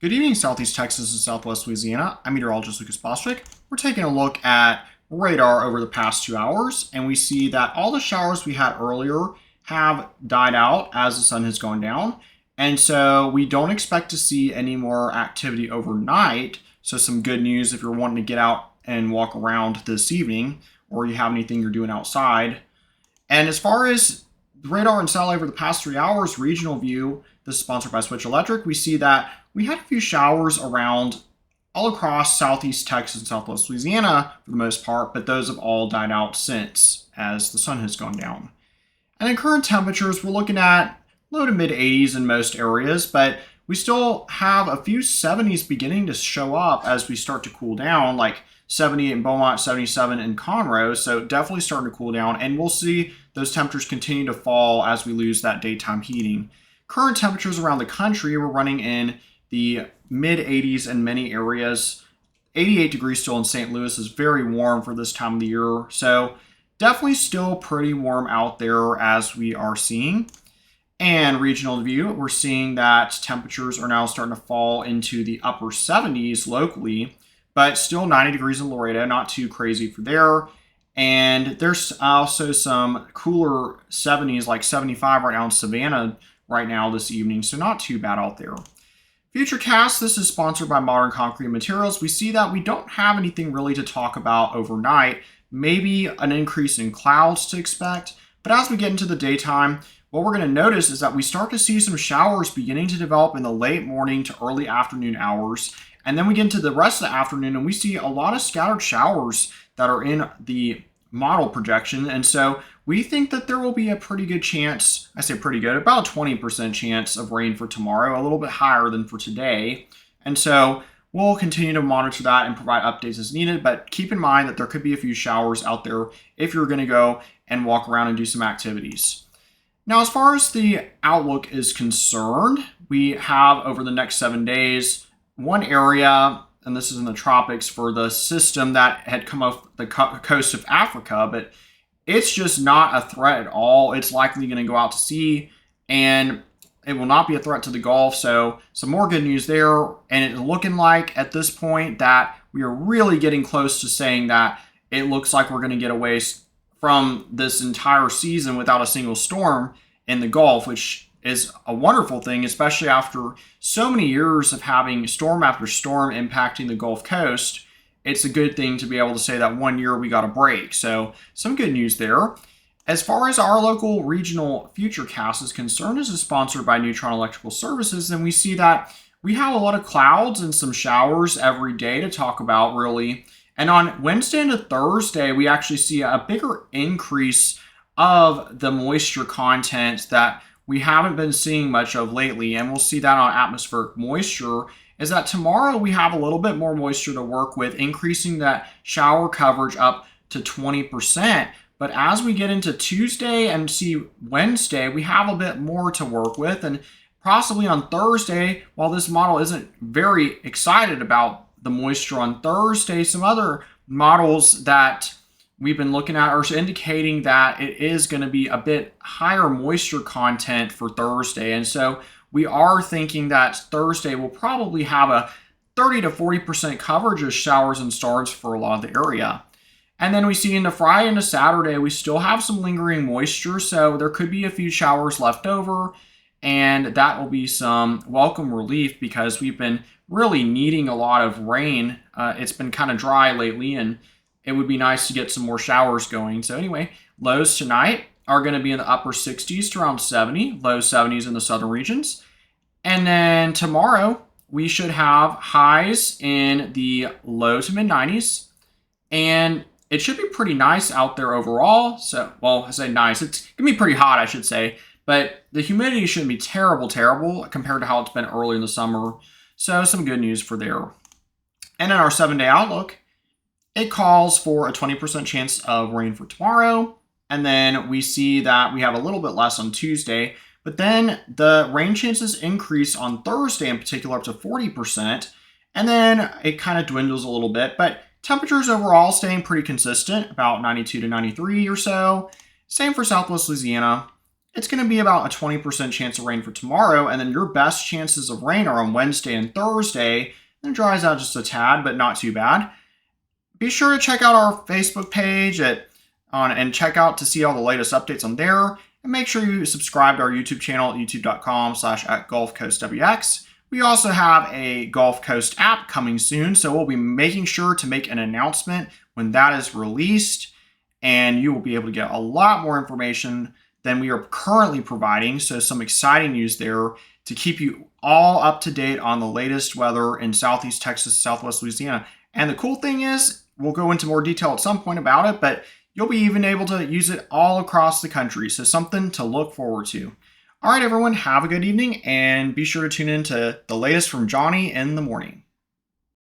Good evening, Southeast Texas and Southwest Louisiana. I'm meteorologist Lucas Bostwick. We're taking a look at radar over the past 2 hours, and we see that all the showers we had earlier have died out as the sun has gone down. And so we don't expect to see any more activity overnight. So some good news if you're wanting to get out and walk around this evening, or you have anything you're doing outside. And as far as the radar and satellite over the past 3 hours, regional view, this is sponsored by Switch Electric, we see that we had a few showers around all across Southeast Texas and Southwest Louisiana for the most part, but those have all died out since as the sun has gone down. And in current temperatures, we're looking at low to mid 80s in most areas, but we still have a few 70s beginning to show up as we start to cool down, like 70 in Beaumont, 77 in Conroe, so definitely starting to cool down, and we'll see those temperatures continue to fall as we lose that daytime heating. Current temperatures around the country, we're running in the mid 80s in many areas. 88 degrees still in St. Louis is very warm for this time of the year, so definitely still pretty warm out there as we are seeing. And regional view, we're seeing that temperatures are now starting to fall into the upper 70s locally, but still 90 degrees in Laredo, not too crazy for there. And there's also some cooler 70s, like 75 right now in Savannah right now this evening, so not too bad out there. Futurecast, this is sponsored by Modern Concrete Materials. We see that we don't have anything really to talk about overnight, maybe an increase in clouds to expect, but as we get into the daytime, what we're going to notice is that we start to see some showers beginning to develop in the late morning to early afternoon hours. And then we get into the rest of the afternoon and we see a lot of scattered showers that are in the model projection. And so we think that there will be a pretty good chance, I say pretty good, about a 20% chance of rain for tomorrow, a little bit higher than for today. And so we'll continue to monitor that and provide updates as needed. But keep in mind that there could be a few showers out there if you're going to go and walk around and do some activities. Now, as far as the outlook is concerned, we have over the next 7 days, one area, and this is in the tropics, for the system that had come off the coast of Africa, but it's just not a threat at all. It's likely going to go out to sea, and it will not be a threat to the Gulf. So some more good news there, and it's looking like at this point that we are really getting close to saying that it looks like we're going to get away from this entire season without a single storm in the Gulf, which is a wonderful thing, especially after so many years of having storm after storm impacting the Gulf Coast. It's a good thing to be able to say that 1 year we got a break. So some good news there. As far as our local regional futurecast is concerned, this is sponsored by Neutron Electrical Services, and we see that we have a lot of clouds and some showers every day to talk about, really. And on Wednesday into Thursday, we actually see a bigger increase of the moisture content that we haven't been seeing much of lately. And we'll see that on atmospheric moisture, is that tomorrow we have a little bit more moisture to work with, increasing that shower coverage up to 20%. But as we get into Tuesday and see Wednesday, we have a bit more to work with. And possibly on Thursday, while this model isn't very excited about the moisture on Thursday, some other models that we've been looking at are indicating that it is going to be a bit higher moisture content for Thursday. And so we are thinking that Thursday will probably have a 30 to 40% coverage of showers and stars for a lot of the area. And then we see into Friday into Saturday, we still have some lingering moisture, so there could be a few showers left over, and that will be some welcome relief because we've been really needing a lot of rain. It's been kind of dry lately, and it would be nice to get some more showers going. So anyway, lows tonight are going to be in the upper 60s to around 70, low 70s in the southern regions. And then tomorrow, we should have highs in the low to mid 90s, and it should be pretty nice out there overall. So, well, I say nice, it's going to be pretty hot, I should say, but the humidity shouldn't be terrible compared to how it's been early in the summer. So some good news for there. And in our 7-day outlook, it calls for a 20% chance of rain for tomorrow. And then we see that we have a little bit less on Tuesday, but then the rain chances increase on Thursday in particular up to 40%. And then it kind of dwindles a little bit, but temperatures overall staying pretty consistent, about 92 to 93 or so. Same for Southwest Louisiana. it's going to be about a 20% chance of rain for tomorrow, and then your best chances of rain are on Wednesday and Thursday. It dries out just a tad, but not too bad. Be sure to check out our Facebook page and check out to see all the latest updates on there. And make sure you subscribe to our YouTube channel at youtube.com/@GulfCoastWX. We also have a Gulf Coast app coming soon, so we'll be making sure to make an announcement when that is released, and you will be able to get a lot more information than we are currently providing. So some exciting news there to keep you all up to date on the latest weather in Southeast Texas, Southwest Louisiana. And the cool thing is, we'll go into more detail at some point about it, but you'll be even able to use it all across the country. So something to look forward to. All right, everyone, have a good evening, and be sure to tune in to the latest from Johnny in the morning.